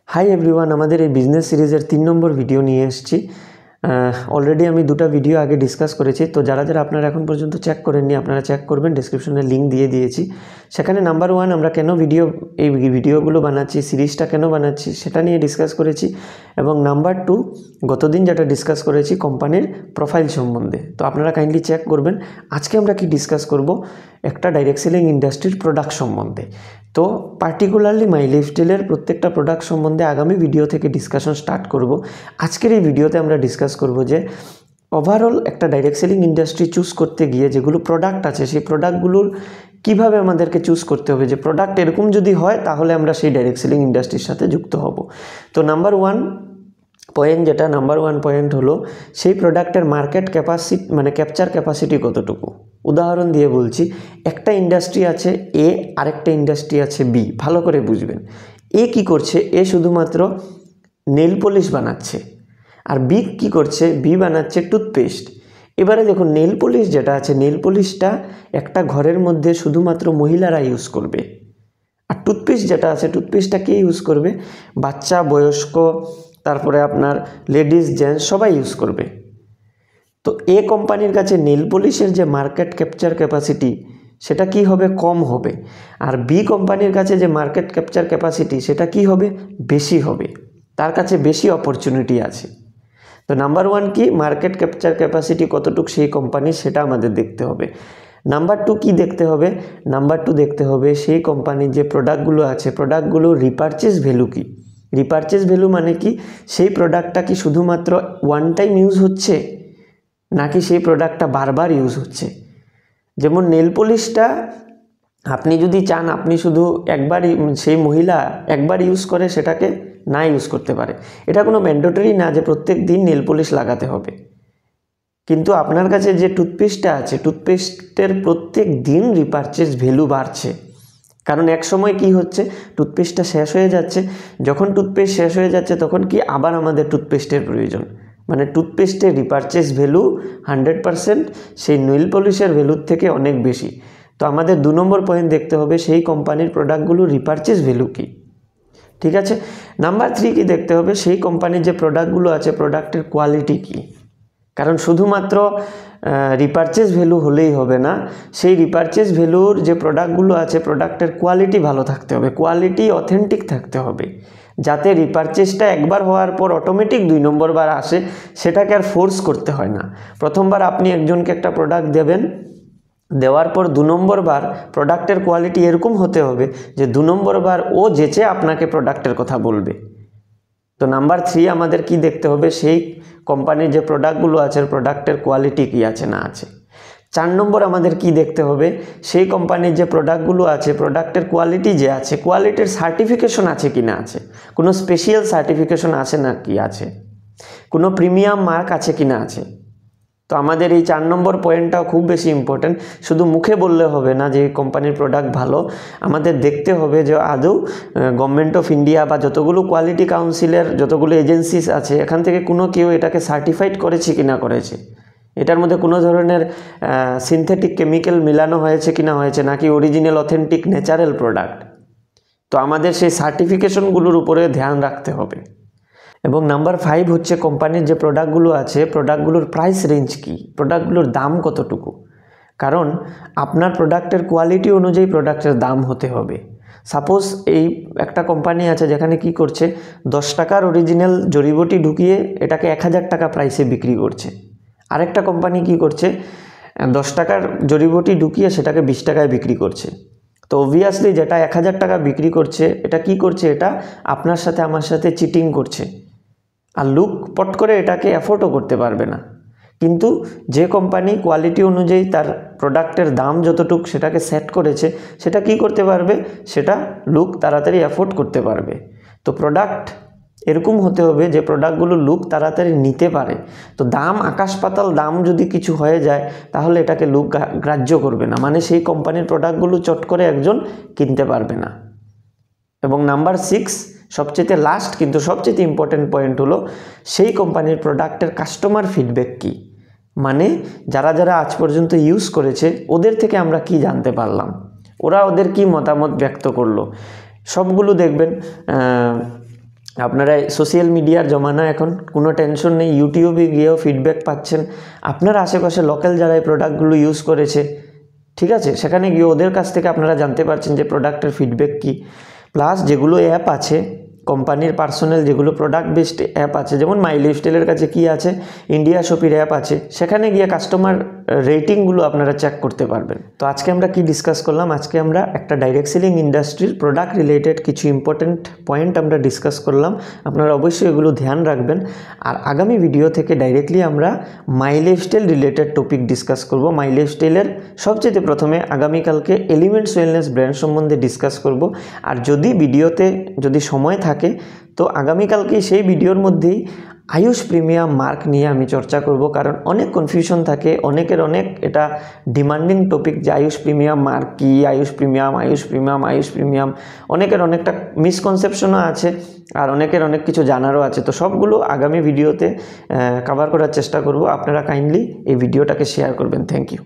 Hi everyone, আমাদের এই business সিরিজের 3 নম্বর ভিডিও নিয়ে এসেছি। অলরেডি আমি দুটো ভিডিও আগে ডিসকাস করেছি, তো যারা যারা আপনারা এখন পর্যন্ত চেক করেননি আপনারা চেক করবেন, ডেসক্রিপশনে লিঙ্ক দিয়ে দিয়েছি। সেখানে নাম্বার 1 আমরা কেন এই ভিডিওগুলো বানাচ্ছি, সিরিজটা কেন বানাচ্ছি সেটা নিয়ে ডিসকাস করেছি, এবং নাম্বার 2 গতদিন যেটা ডিসকাস করেছি কোম্পানির প্রোফাইল সম্বন্ধে। তো আপনারা কাইন্ডলি চেক করবেন। আজকে আমরা কি ডিসকাস করব, একটা ডাইরেক্ট সেলিং ইন্ডাস্ট্রির প্রোডাক্ট সম্বন্ধে। তো পার্টিকুলারলি মাই লাইফস্টাইলের প্রত্যেকটা প্রোডাক্ট সম্বন্ধে আগামী ভিডিও থেকে ডিসকাশন স্টার্ট করব। আজকের এই ভিডিওতে আমরা ডিসকাস করব যে ওভারঅল একটা ডাইরেক্ট সেলিং ইন্ডাস্ট্রি চুজ করতে গিয়ে যেগুলো প্রোডাক্ট আছে সেই প্রোডাক্টগুলোর কীভাবে আমাদেরকে চুজ করতে হবে, যে প্রোডাক্ট এরকম যদি হয় তাহলে আমরা সেই ডাইরেক্ট সেলিং ইন্ডাস্ট্রির সাথে যুক্ত হব। তো নাম্বার 1 পয়েন্ট হলো সেই প্রোডাক্টের মার্কেট ক্যাপাসিটি, মানে ক্যাপচার ক্যাপাসিটি কতটুকু। উদাহরণ দিয়ে বলছি, একটা ইন্ডাস্ট্রি আছে এ, আরেকটা ইন্ডাস্ট্রি আছে বি। ভালো করে বুঝবেন, এ কি করছে, এ শুধুমাত্র নেল পলিশ বানাচ্ছে, আর বি কি করছে, বি বানাচ্ছে টুথপেস্ট। এবারে দেখুন, নেল পলিশ যেটা আছে, নেল পলিশটা একটা ঘরের মধ্যে শুধুমাত্র মহিলারা ইউজ করবে, আর টুথপেস্ট যেটা আছে, টুথপেস্টটা কে ইউজ করবে, বাচ্চা, বয়স্ক, তারপরে আপনার লেডিস, জেন্টস সবাই ইউজ করবে। তো এ কোম্পানির কাছে নেল পলিশের যে মার্কেট ক্যাপচার ক্যাপাসিটি সেটা কি হবে, কম হবে, আর বি কোম্পানির কাছে যে মার্কেট ক্যাপচার ক্যাপাসিটি সেটা কি হবে, বেশি হবে, তার কাছে বেশি অপরচুনিটি আছে। তো নাম্বার 1 কি, মার্কেট ক্যাপচার ক্যাপাসিটি কতটুকু সেই কোম্পানির, সেটা আমাদের দেখতে হবে। নাম্বার 2 কি দেখতে হবে, নাম্বার 2 দেখতে হবে সেই কোম্পানির যে প্রোডাক্টগুলো আছে প্রোডাক্টগুলোর রিপারচেজ ভ্যালু কি। রিপারচেজ ভ্যালু মানে কি, সেই প্রোডাক্টটা কি শুধুমাত্র ওয়ান টাইম ইউজ হচ্ছে নাকি সেই প্রোডাক্টটা বারবার ইউজ হচ্ছে। যেমন নেল পলিশটা আপনি যদি চান আপনি শুধু একবার, সেই মহিলা একবার ইউজ করে সেটাকে না ইউজ করতে পারে, এটা কোনো ম্যান্ডেটরি না যে প্রত্যেক দিন নেল পলিশ লাগাতে হবে। কিন্তু আপনার কাছে যে টুথপেস্টটা আছে, টুথপেস্টের প্রত্যেক দিন রিপারচেজ ভ্যালু বাড়ছে, কারণ এক সময় কি হচ্ছে, টুথপেস্টটা শেষ হয়ে যাচ্ছে। যখন টুথপেস্ট শেষ হয়ে যাচ্ছে তখন কি আবার আমাদের টুথপেস্টের প্রয়োজন, মানে টুথপেস্টের রিপারচেজ ভ্যালু 100% সেই নেল পলিশের ভ্যালুর থেকে অনেক বেশি। তো আমাদের 2 নম্বর পয়েন্ট দেখতে হবে সেই কোম্পানির প্রোডাক্টগুলোর রিপারচেজ ভ্যালু কী। ঠিক আছে। নাম্বার 3 কি দেখতে হবে, সেই কোম্পানির যে প্রোডাক্টগুলো আছে প্রোডাক্টের কোয়ালিটি কী। কারণ শুধুমাত্র রিপারচেজ ভ্যালু হলেই হবে না, সেই রিপারচেজ ভ্যালুর যে প্রোডাক্টগুলো আছে প্রোডাক্টের কোয়ালিটি ভালো থাকতে হবে, কোয়ালিটি অথেন্টিক থাকতে হবে, যাতে রিপারচেজটা একবার হওয়ার পর অটোমেটিক 2 নম্বর বার আসে, সেটাকে আর ফোর্স করতে হয় না। প্রথমবার আপনি একজনকে একটা প্রোডাক্ট দেবেন, দেওয়ার পর 2 নম্বর বার প্রোডাক্টের কোয়ালিটি এরকম হতে হবে যে 2 নম্বর বার ও যেচে আপনাকে প্রোডাক্টের কথা বলবে। তো নাম্বার 3 আমাদের কি দেখতে হবে, সেই কোম্পানির যে প্রোডাক্টগুলো আছে প্রোডাক্টের কোয়ালিটি কি আছে না আছে। 4 নম্বর আমাদের কি দেখতে হবে, সেই কোম্পানির যে প্রোডাক্টগুলো আছে প্রোডাক্টের কোয়ালিটি যে আছে, কোয়ালিটির সার্টিফিকেশন আছে কি না আছে, কোনো স্পেশাল সার্টিফিকেশন আছে না কি আছে, কোনো প্রিমিয়াম মার্ক আছে কি না আছে। তো আমাদের এই 4 নম্বর পয়েন্টটাও খুব বেশি ইম্পর্টেন্ট। শুধু মুখে বললে হবে না যে কোম্পানির প্রোডাক্ট ভালো, আমাদের দেখতে হবে যে আদৌ গভর্নমেন্ট অফ ইন্ডিয়া বা যতগুলো কোয়ালিটি কাউন্সিলের যতগুলো এজেন্সিস আছে এখান থেকে কোনো কেউ এটাকে সার্টিফাইড করেছে কি না করেছে, এটার মধ্যে কোনো ধরনের সিনথেটিক কেমিক্যাল মিলানো হয়েছে কি না হয়েছে, নাকি অরিজিনাল অথেন্টিক ন্যাচারাল প্রোডাক্ট। তো আমাদের সেই সার্টিফিকেশনগুলোর উপরে ধ্যান রাখতে হবে। এবং নাম্বার 5 হচ্ছে কোম্পানির যে প্রোডাক্টগুলো আছে প্রোডাক্টগুলোর প্রাইস রেঞ্জ কি, প্রোডাক্টগুলোর দাম কতটুকু। কারণ আপনার প্রোডাক্টের কোয়ালিটি অনুযায়ী প্রোডাক্টের দাম হতে হবে। সাপোজ এই একটা কোম্পানি আছে যেখানে কি করছে, 10 টাকার অরিজিনাল জড়িবুটি ঢুকিয়ে এটাকে 1000 টাকা প্রাইসে বিক্রি করছে। আরেকটা কোম্পানি কি করছে, 10 টাকার জড়িবুটি ঢুকিয়ে সেটাকে 20 টাকায় বিক্রি করছে। তো অবভিয়াসলি যেটা 1000 টাকা বিক্রি করছে এটা কি করছে, এটা আপনার সাথে আমার সাথে চিটিং করছে, আর লুক পট করে এটাকে অ্যাফোর্ডও করতে পারবে না। কিন্তু যে কোম্পানি কোয়ালিটি অনুযায়ী তার প্রোডাক্টের দাম যতটুকু সেটাকে সেট করেছে সেটা কি করতে পারবে, সেটা লুক তাড়াতাড়ি অ্যাফোর্ড করতে পারবে। তো প্রোডাক্ট এরকম হতে হবে যে প্রোডাক্টগুলো লুক তাড়াতাড়ি নিতে পারে। তো দাম আকাশ পাতাল দাম যদি কিছু হয়ে যায় তাহলে এটাকে লুক গ্রাহ্য করবে না, মানে সেই কোম্পানির প্রোডাক্টগুলো চট করে একজন কিনতে পারবে না। এবং নাম্বার 6 সবচেয়ে লাস্ট কিন্তু সবচেয়ে ইম্পর্টেন্ট পয়েন্ট হলো সেই কোম্পানির প্রোডাক্টের কাস্টমার ফিডব্যাক কি, মানে যারা যারা আজ পর্যন্ত ইউজ করেছে ওদের থেকে আমরা কি জানতে পারলাম, ওরা ওদের কি মতামত ব্যক্ত করলো, সবগুলো দেখবেন। আপনারা সোশ্যাল মিডিয়ার জমানা, এখন কোনো টেনশন নেই, ইউটিউবে গিয়েও ফিডব্যাক পাচ্ছেন। আপনার আশেপাশে লোকাল যারা এই প্রোডাক্টগুলো ইউজ করেছে, ঠিক আছে, সেখানে গিয়ে ওদের কাছ থেকে আপনারা জানতে পারছেন যে প্রোডাক্টের ফিডব্যাক কী। প্লাস যেগুলো অ্যাপ আছে কোম্পানির পার্সোনাল, যেগুলো প্রোডাক্ট বেসড অ্যাপ আছে, যেমন মাই লাইফস্টাইলের কাছে কি আছে, ইন্ডিয়া শপির অ্যাপ আছে, সেখানে গিয়ে কাস্টমার রেটিংগুলো আপনারা চেক করতে পারবেন। তো আজকে আমরা কি ডিসকাস করলাম, আজকে আমরা একটা ডাইরেক্ট সেলিং ইন্ডাস্ট্রির প্রোডাক্ট রিলেটেড কিছু ইম্পর্টেন্ট পয়েন্ট আমরা ডিসকাস করলাম। আপনারা অবশ্যই এগুলো ধ্যান রাখবেন। আর আগামী ভিডিও থেকে ডাইরেক্টলি আমরা মাই লাইফস্টাইল রিলেটেড টপিক ডিসকাস করব। মাই লাইফস্টাইলের সবচেয়ে প্রথমে আগামীকালকে এলিমেন্টস ওয়েলনেস ব্র্যান্ড সম্বন্ধে ডিসকাস করব। আর যদি ভিডিওতে যদি সময় থাকে তো আগামীকালকে সেই ভিডিওর মধ্যেই আয়ুষ প্রিমিয়াম মার্ক নিয়ে আমি চর্চা করব, কারণ অনেক কনফিউশন থাকে, অনেকের অনেক এটা ডিমান্ডিং টপিক যে আয়ুষ প্রিমিয়াম মার্ক কী, আয়ুষ প্রিমিয়াম, অনেকের অনেকটা মিসকনসেপশনও আছে, আর অনেকের অনেক কিছু জানারও আছে। তো সবগুলো আগামী ভিডিওতে কভার করার চেষ্টা করব। আপনারা কাইন্ডলি এই ভিডিওটাকে শেয়ার করবেন। Thank you.